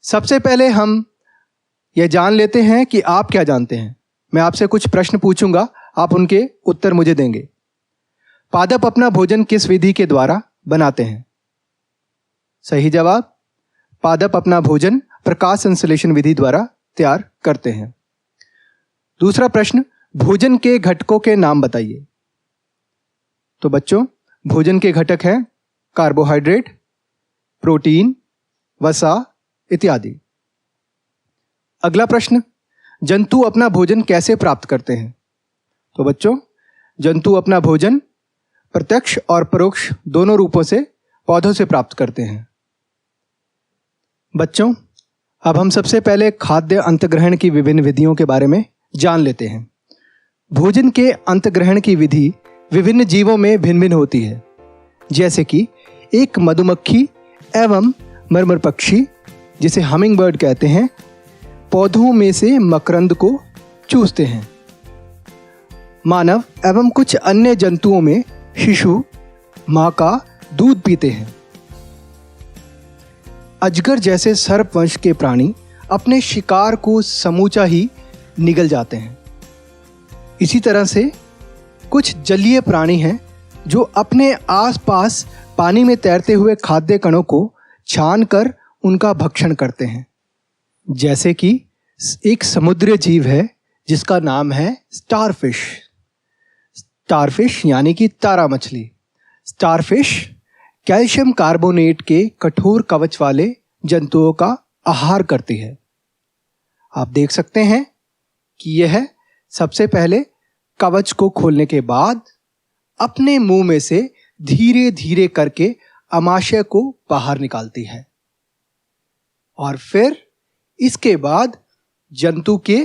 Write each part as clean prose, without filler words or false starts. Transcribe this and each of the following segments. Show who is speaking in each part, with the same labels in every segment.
Speaker 1: सबसे पहले हम यह जान लेते हैं कि आप क्या जानते हैं। मैं आपसे कुछ प्रश्न पूछूंगा, आप उनके उत्तर मुझे देंगे। पादप अपना भोजन किस विधि के द्वारा बनाते हैं? सही जवाब, पादप अपना भोजन प्रकाश संश्लेषण विधि द्वारा तैयार करते हैं। दूसरा प्रश्न, भोजन के घटकों के नाम बताइए। तो बच्चों, भोजन के घटक हैं कार्बोहाइड्रेट, प्रोटीन, वसा इत्यादि। अगला प्रश्न, जंतु अपना भोजन कैसे प्राप्त करते हैं? तो बच्चों, जंतु अपना भोजन प्रत्यक्ष और परोक्ष दोनों रूपों से पौधों से प्राप्त करते हैं। बच्चों, अब हम सबसे पहले खाद्य अंतग्रहण की विभिन्न विधियों के बारे में जान लेते हैं। भोजन के अंतग्रहण की विधि विभिन्न जीवों में भिन्न भिन्न होती है, जैसे कि एक मधुमक्खी एवं मरमर पक्षी, जिसे हमिंग बर्ड कहते हैं, पौधों में से मकरंद को चूसते हैं। मानव एवं कुछ अन्य जंतुओं में शिशु मां का दूध पीते हैं। अजगर जैसे सर्प वंश के प्राणी अपने शिकार को समूचा ही निगल जाते हैं। इसी तरह से कुछ जलीय प्राणी हैं जो अपने आसपास पानी में तैरते हुए खाद्य कणों को छानकर उनका भक्षण करते हैं। जैसे कि एक समुद्री जीव है जिसका नाम है स्टारफिश। स्टारफिश यानी कि तारा मछली। स्टारफिश कैल्शियम कार्बोनेट के कठोर कवच वाले जंतुओं का आहार करती है। आप देख सकते हैं कि यह सबसे पहले कवच को खोलने के बाद अपने मुंह में से धीरे धीरे करके अमाशय को बाहर निकालती है और फिर इसके बाद जंतु के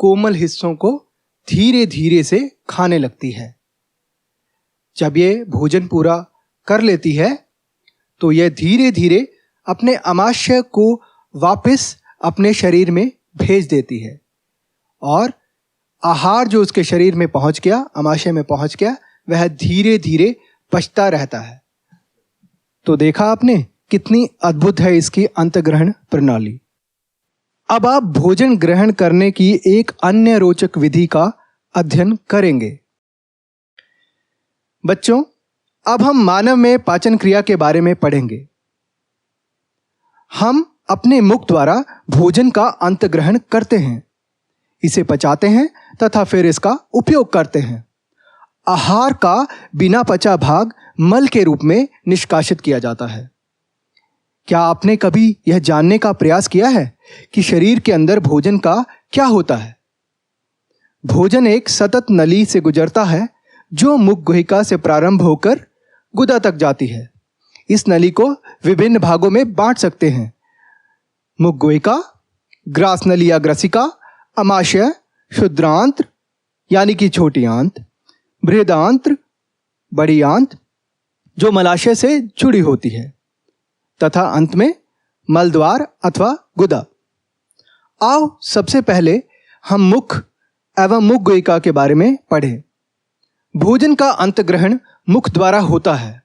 Speaker 1: कोमल हिस्सों को धीरे धीरे से खाने लगती है। जब ये भोजन पूरा कर लेती है तो यह धीरे धीरे अपने अमाशय को वापस अपने शरीर में भेज देती है और आहार जो उसके शरीर में पहुंच गया, अमाशय में पहुंच गया, वह धीरे धीरे पचता रहता है। तो देखा आपने कितनी अद्भुत है इसकी अंतग्रहण प्रणाली। अब आप भोजन ग्रहण करने की एक अन्य रोचक विधि का अध्ययन करेंगे। बच्चों, अब हम मानव में पाचन क्रिया के बारे में पढ़ेंगे। हम अपने मुख द्वारा भोजन का अंतग्रहण करते हैं, इसे पचाते हैं तथा फिर इसका उपयोग करते हैं। आहार का बिना पचा भाग मल के रूप में निष्कासित किया जाता है। क्या आपने कभी यह जानने का प्रयास किया है कि शरीर के अंदर भोजन का क्या होता है? भोजन एक सतत नली से गुजरता है जो मुख गुहिका से प्रारंभ होकर गुदा तक जाती है। इस नली को विभिन्न भागों में बांट सकते हैं। मुख गुहिका, ग्रास नली या ग्रसिका, अमाशय, शुद्रांत्र यानी कि छोटी आंत, बृहदांत्र, बड़ी आंत जो मलाशय से जुड़ी होती है, तथा अंत में मलद्वार अथवा गुदा। आओ सबसे पहले हम मुख एवं मुख गुहिका के बारे में पढ़ें। भोजन का अंतग्रहण मुख द्वारा होता है।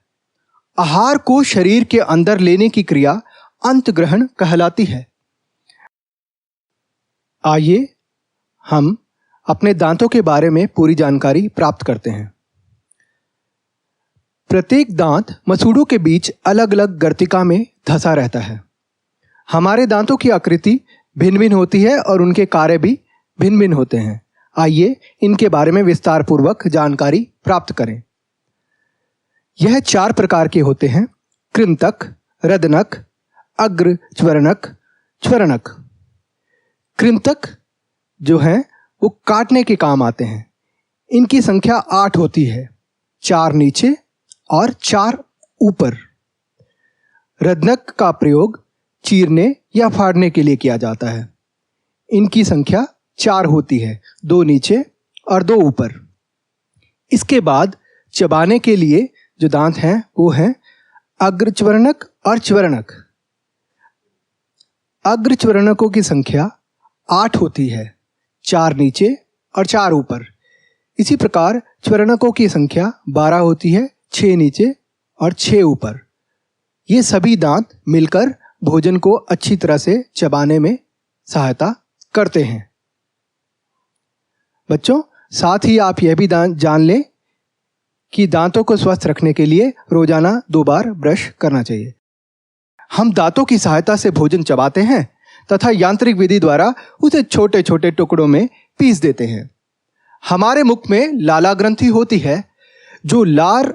Speaker 1: आहार को शरीर के अंदर लेने की क्रिया अंतग्रहण कहलाती है। आइए हम अपने दांतों के बारे में पूरी जानकारी प्राप्त करते हैं। प्रत्येक दांत मसूड़ों के बीच अलग अलग गर्तिका में धंसा रहता है। हमारे दांतों की आकृति भिन्न भिन्न होती है और उनके कार्य भी भिन्न भिन्न होते हैं। आइए इनके बारे में विस्तार पूर्वक जानकारी प्राप्त करें। यह 4 प्रकार के होते हैं: कृंतक, रदनक, अग्र च्वरणक, च्वरणक। कृंतक जो हैं वो काटने के काम आते हैं। इनकी संख्या 8 होती है, 4 नीचे और 4 ऊपर। रदनक का प्रयोग चीरने या फाड़ने के लिए किया जाता है। इनकी संख्या 4 होती है, 2 नीचे और 2 ऊपर। इसके बाद चबाने के लिए जो दांत हैं वो हैं अग्रच्वरणक और च्वरणक। अग्रच्वरणकों की संख्या 8 होती है, 4 नीचे और 4 ऊपर। इसी प्रकार च्वरणकों की संख्या 12 होती है, 6 नीचे और 6 ऊपर। ये सभी दांत मिलकर भोजन को अच्छी तरह से चबाने में सहायता करते हैं। बच्चों, साथ ही आप यह भी जान लें कि दांतों को स्वस्थ रखने के लिए रोजाना 2 बार ब्रश करना चाहिए। हम दांतों की सहायता से भोजन चबाते हैं तथा यांत्रिक विधि द्वारा उसे छोटे छोटे टुकड़ों में पीस देते हैं। हमारे मुख में लाला ग्रंथि होती है जो लार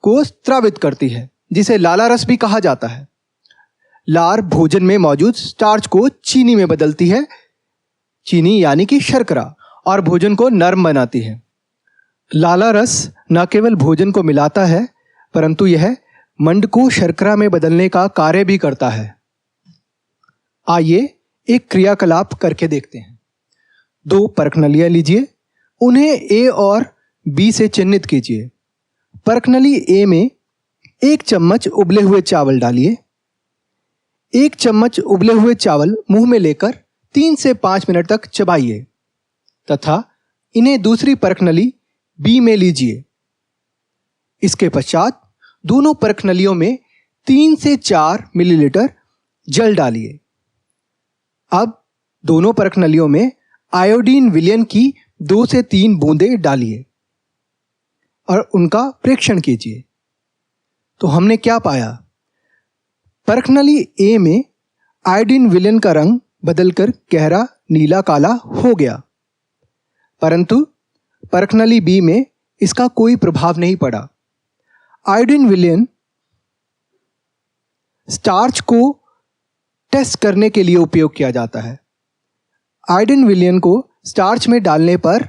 Speaker 1: को स्रावित करती है, जिसे लाला रस भी कहा जाता है। लार भोजन में मौजूद स्टार्च को चीनी में बदलती है, चीनी यानी कि शर्करा, और भोजन को नरम बनाती है। लाला रस न केवल भोजन को मिलाता है परंतु यह मंड को शर्करा में बदलने का कार्य भी करता है। आइए एक क्रियाकलाप करके देखते हैं। 2 परखनलियां लीजिए, उन्हें ए और बी से चिन्हित कीजिए। परखनली ए में 1 चम्मच उबले हुए चावल डालिए। 1 चम्मच उबले हुए चावल मुंह में लेकर 3 से 5 मिनट तक चबाइए तथा इन्हें दूसरी परखनली बी में लीजिए। इसके पश्चात दोनों परखनलियों में 3 से 4 मिलीलीटर जल डालिए। अब दोनों परखनलियों में आयोडीन विलयन की 2 से 3 बूंदें डालिए और उनका प्रेक्षण कीजिए। तो हमने क्या पाया? परखनली ए में आयोडीन विलयन का रंग बदलकर गहरा नीला काला हो गया, परंतु परखनली बी में इसका कोई प्रभाव नहीं पड़ा। आयोडीन विलयन स्टार्च को टेस्ट करने के लिए उपयोग किया जाता है। आयोडीन विलयन को स्टार्च में डालने पर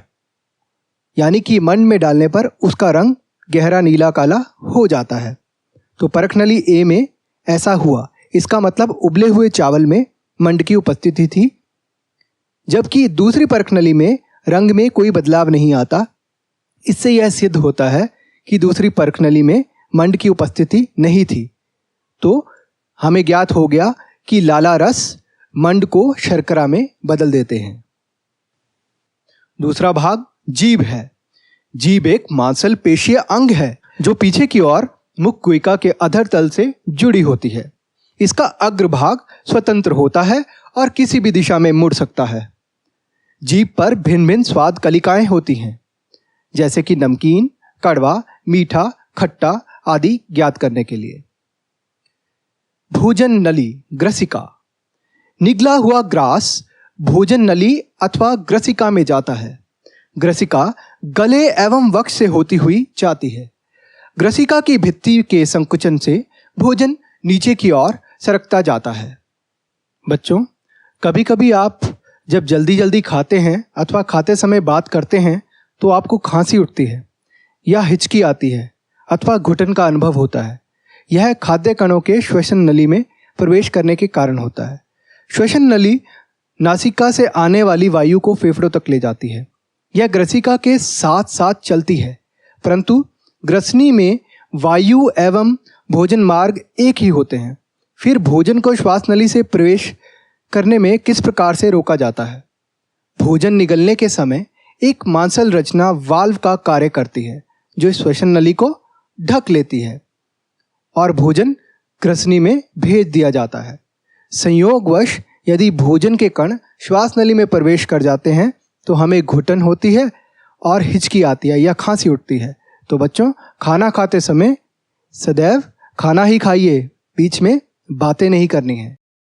Speaker 1: यानी कि मंड में डालने पर उसका रंग गहरा नीला काला हो जाता है। तो परखनली ए में ऐसा हुआ, इसका मतलब उबले हुए चावल में मंड की उपस्थिति थी, जबकि दूसरी परखनली में रंग में कोई बदलाव नहीं आता। इससे यह सिद्ध होता है कि दूसरी परखनली में मंड की उपस्थिति नहीं थी। तो हमें ज्ञात हो गया कि लाला रस मंड को शर्करा में बदल देते हैं। दूसरा भाग जीभ है। जीभ एक मांसपेशीय अंग है जो पीछे की ओर मुख गुहिका के अधर तल से जुड़ी होती है। इसका अग्रभाग स्वतंत्र होता है और किसी भी दिशा में मुड़ सकता है। जीभ पर भिन्न भिन्न स्वाद कलिकाएं होती हैं, जैसे कि नमकीन, कड़वा, मीठा, खट्टा आदि ज्ञात करने के लिए। भोजन नली ग्रसिका। निगला हुआ ग्रास भोजन नली अथवा ग्रसिका में जाता है। ग्रसिका गले एवं वक्ष से होती हुई जाती है। ग्रसिका की भित्ति के संकुचन से भोजन नीचे की ओर सरकता जाता है। बच्चों, कभी कभी आप जब जल्दी जल्दी खाते हैं अथवा खाते समय बात करते हैं तो आपको खांसी उठती है या हिचकी आती है अथवा घुटन का अनुभव होता है। यह खाद्य कणों के श्वसन नली में प्रवेश करने के कारण होता है। श्वसन नली नासिका से आने वाली वायु को फेफड़ों तक ले जाती है। यह ग्रसिका के साथ साथ चलती है, परंतु ग्रसनी में वायु एवं भोजन मार्ग एक ही होते हैं। फिर भोजन को श्वास नली से प्रवेश करने में किस प्रकार से रोका जाता है? भोजन निगलने के समय एक मांसल रचना वाल्व का कार्य करती है जो श्वसन नली को ढक लेती है और भोजन ग्रसनी में भेज दिया जाता है। संयोगवश यदि भोजन के कण श्वास नली में प्रवेश कर जाते हैं तो हमें घुटन होती है और हिचकी आती है या खांसी उठती है। तो बच्चों, खाना खाते समय सदैव खाना ही खाइए, बीच में बातें नहीं करनी है।